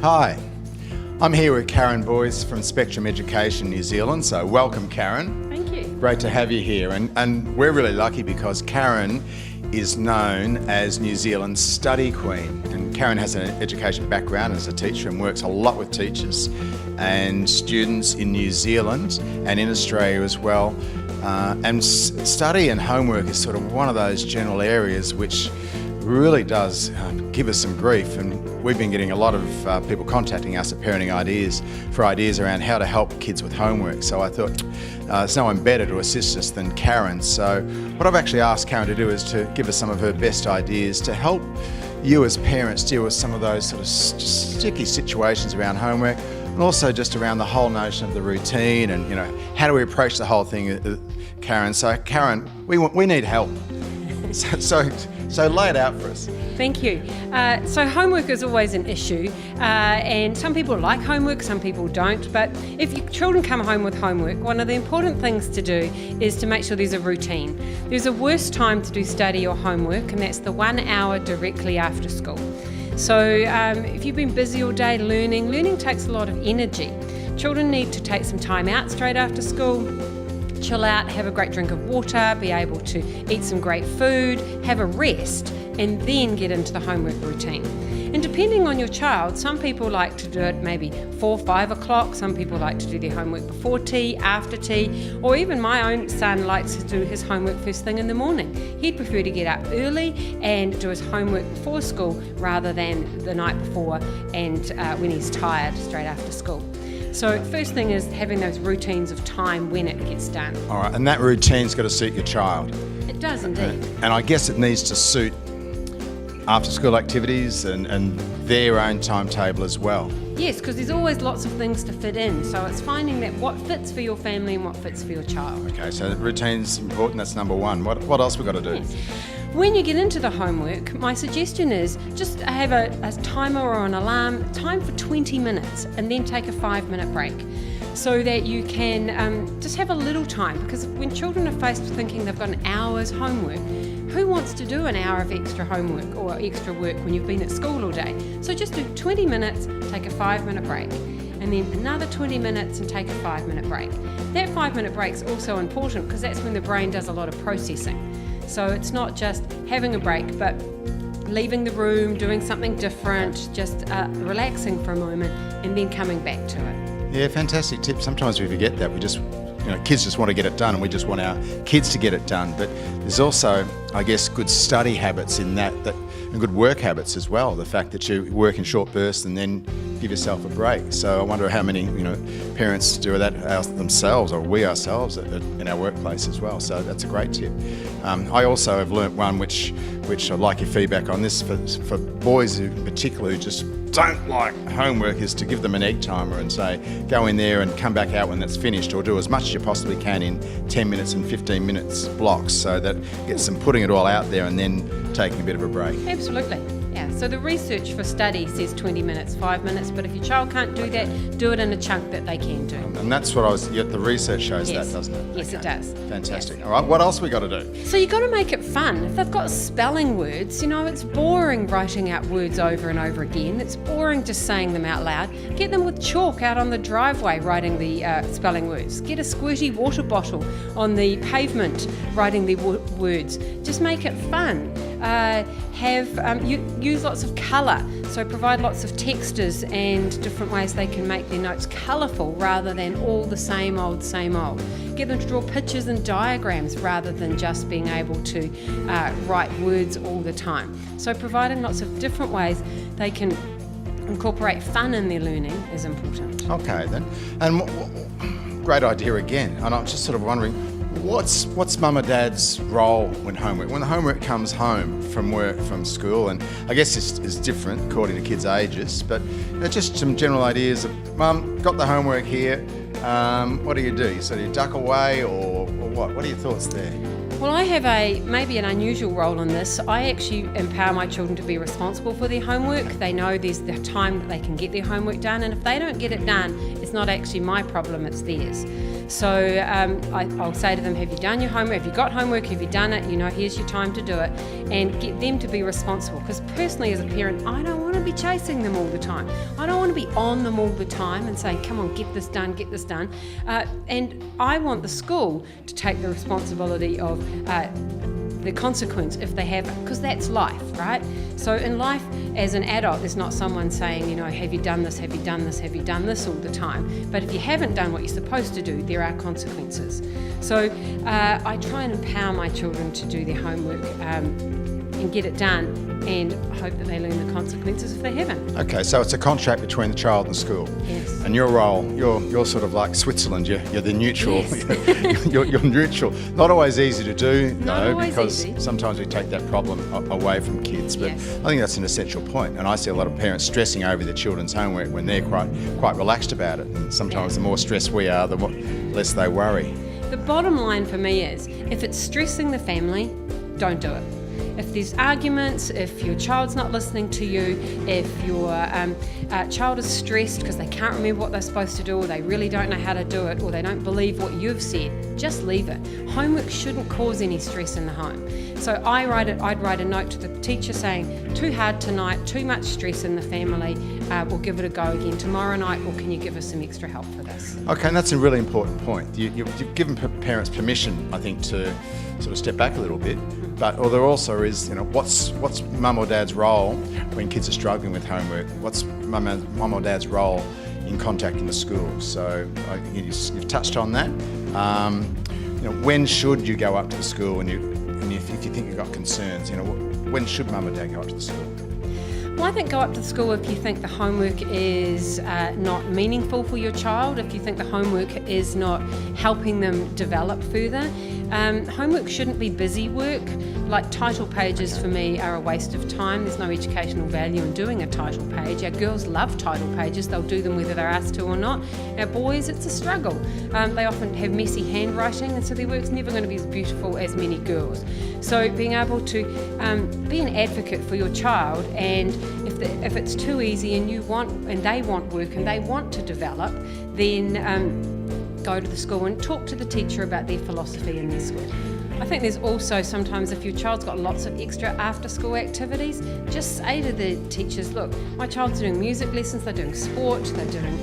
Hi, I'm here with Karen Boyce from Spectrum Education New Zealand, so welcome Karen. Thank you. Great to have you here, and we're really lucky because Karen is known as New Zealand's study queen, and Karen has an education background as a teacher and works a lot with teachers and students in New Zealand and in Australia as well. Study and homework is sort of one of those general areas which really does give us some grief, and we've been getting a lot of people contacting us at Parenting Ideas for ideas around how to help kids with homework. So I thought there's no one better to assist us than Karen. So what I've actually asked Karen to do is to give us some of her best ideas to help you as parents deal with some of those sort of sticky situations around homework, and also just around the whole notion of the routine and, you know, how do we approach the whole thing, Karen. So Karen, we need help. So lay it out for us. Thank you. So homework is always an issue, and some people like homework, some people don't. But if your children come home with homework, one of the important things to do is to make sure there's a routine. There's a worse time to do study or homework, and that's the 1 hour directly after school. So if you've been busy all day learning takes a lot of energy. Children need to take some time out straight after school, chill out, have a great drink of water, be able to eat some great food, have a rest, and then get into the homework routine. And depending on your child, some people like to do it maybe 4, 5 o'clock, some people like to do their homework before tea, after tea, or even my own son likes to do his homework first thing in the morning. He'd prefer to get up early and do his homework before school rather than the night before and when he's tired straight after school. So first thing is having those routines of time when it gets done. All right, and that routine's got to suit your child. It does indeed. And I guess it needs to suit after school activities and their own timetable as well. Yes, because there's always lots of things to fit in. So it's finding that what fits for your family and what fits for your child. Okay, so routine's important, that's number one. What else we got to do? Yes. When you get into the homework, my suggestion is just have a timer or an alarm, time for 20 minutes, and then take a 5-minute break so that you can just have a little time. Because when children are faced with thinking they've got an hour's homework, who wants to do an hour of extra homework or extra work when you've been at school all day? So just do 20 minutes, take a 5-minute break, and then another 20 minutes and take a 5-minute break. That 5-minute break is also important because that's when the brain does a lot of processing. So it's not just having a break, but leaving the room, doing something different, just relaxing for a moment and then coming back to it. Yeah, fantastic tip. Sometimes we forget that. Kids just want to get it done and we just want our kids to get it done. But there's also, I guess, good study habits in that and good work habits as well. The fact that you work in short bursts and then give yourself a break. So I wonder how many parents do that themselves, or we ourselves in our workplace as well. So that's a great tip. I also have learnt one which I'd like your feedback on this for boys in particular who just don't like homework, is to give them an egg timer and say go in there and come back out when that's finished, or do as much as you possibly can in 10 minutes and 15 minutes blocks, so that gets them putting it all out there and then taking a bit of a break. Absolutely. Yeah, so the research for study says 20 minutes, 5 minutes, but if your child can't do that, do it in a chunk that they can do. And that's what the research shows that, doesn't it? Yes, it does. Fantastic. Yes. All right, what else we got to do? So you've got to make it fun. If they've got spelling words, it's boring writing out words over and over again. It's boring just saying them out loud. Get them with chalk out on the driveway writing the spelling words. Get a squirty water bottle on the pavement writing the words. Just make it fun. Use lots of colour, so provide lots of textures and different ways they can make their notes colourful rather than all the same old. Get them to draw pictures and diagrams rather than just being able to write words all the time. So providing lots of different ways they can incorporate fun in their learning is important. Okay then, and great idea again. And I'm just sort of wondering, what's mum and dad's role when the homework comes home from school? And I guess this is different according to kids' ages, but just some general ideas of, Mum, got the homework here, what do you do? So do you duck away or what? What are your thoughts there? Well, I have maybe an unusual role in this. I actually empower my children to be responsible for their homework. They know there's the time that they can get their homework done, and if they don't get it done, it's not actually my problem, it's theirs. So I'll say to them, have you done your homework? Have you got homework? Have you done it? Here's your time to do it, and get them to be responsible. Because personally, as a parent, I don't want to be chasing them all the time. I don't want to be on them all the time and saying, come on, get this done, get this done. And I want the school to take the responsibility of the consequence if they haven't, because that's life, right? So in life, as an adult, there's not someone saying, have you done this, have you done this, have you done this all the time. But if you haven't done what you're supposed to do, there are consequences. So I try and empower my children to do their homework and get it done, and hope that they learn the consequences if they haven't. Okay, so it's a contract between the child and the school. Yes. And your role, you're sort of like Switzerland. You're the neutral. Yes. you're neutral. Not always easy to do, though, always because easy. sometimes we take that problem away from kids. But Yes. I think that's an essential point. And I see a lot of parents stressing over their children's homework when they're quite relaxed about it. And sometimes the more stressed we are, the less they worry. The bottom line for me is, if it's stressing the family, don't do it. If there's arguments, if your child's not listening to you, if your child is stressed because they can't remember what they're supposed to do, or they really don't know how to do it, or they don't believe what you've said, just leave it. Homework shouldn't cause any stress in the home. So I'd write a note to the teacher saying, too hard tonight, too much stress in the family, we'll give it a go again tomorrow night, or can you give us some extra help for this? Okay, and that's a really important point. You've given parents permission, I think, to sort of step back a little bit. But there also is, what's mum or dad's role when kids are struggling with homework? What's mum or dad's role in contacting the school? So you've touched on that. When should you go up to the school, and if you think you've got concerns, when should mum or dad go up to the school? Well, I think go up to the school if you think the homework is not meaningful for your child, if you think the homework is not helping them develop further. Homework shouldn't be busy work. Like title pages for me are a waste of time. There's no educational value in doing a title page. Our girls love title pages. They'll do them whether they're asked to or not. Our boys, it's a struggle. They often have messy handwriting, and so their work's never going to be as beautiful as many girls. So being able to be an advocate for your child, and if it's too easy and they want work and they want to develop, then go to the school and talk to the teacher about their philosophy in their school. I think there's also sometimes, if your child's got lots of extra after-school activities, just say to the teachers, look, my child's doing music lessons, they're doing sport, they're doing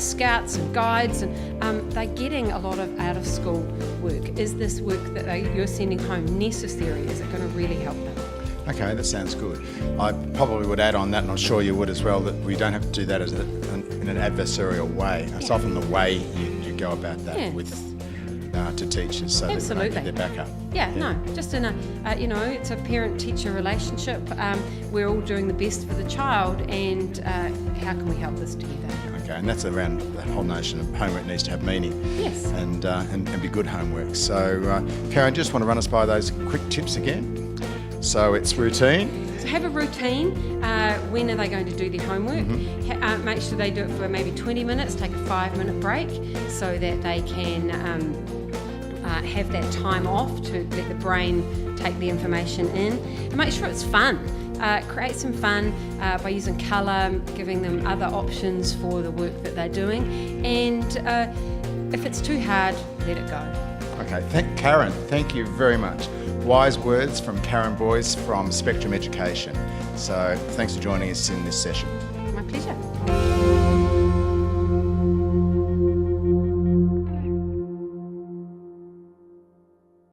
scouts and guides, and they're getting a lot of out-of-school work. Is this work that you're sending home necessary? Is it going to really help them? Okay, that sounds good. I probably would add on that, and I'm sure you would as well, that we don't have to do that in an adversarial way. It's often the way you go about that to teachers, so that they get their back up. Just in it's a parent-teacher relationship. We're all doing the best for the child, and how can we help this together? Okay, and that's around the whole notion of homework needs to have meaning. Yes. And be good homework. So, Karen, just want to run us by those quick tips again. So it's routine. So have a routine. When are they going to do their homework? Make sure they do it for maybe 20 minutes, take a 5-minute break so that they can have that time off to let the brain take the information in. And make sure it's fun. Create some fun by using colour, giving them other options for the work that they're doing. And if it's too hard, let it go. Okay, Karen, thank you very much. Wise words from Karen Boyce from Spectrum Education. So thanks for joining us in this session. My pleasure.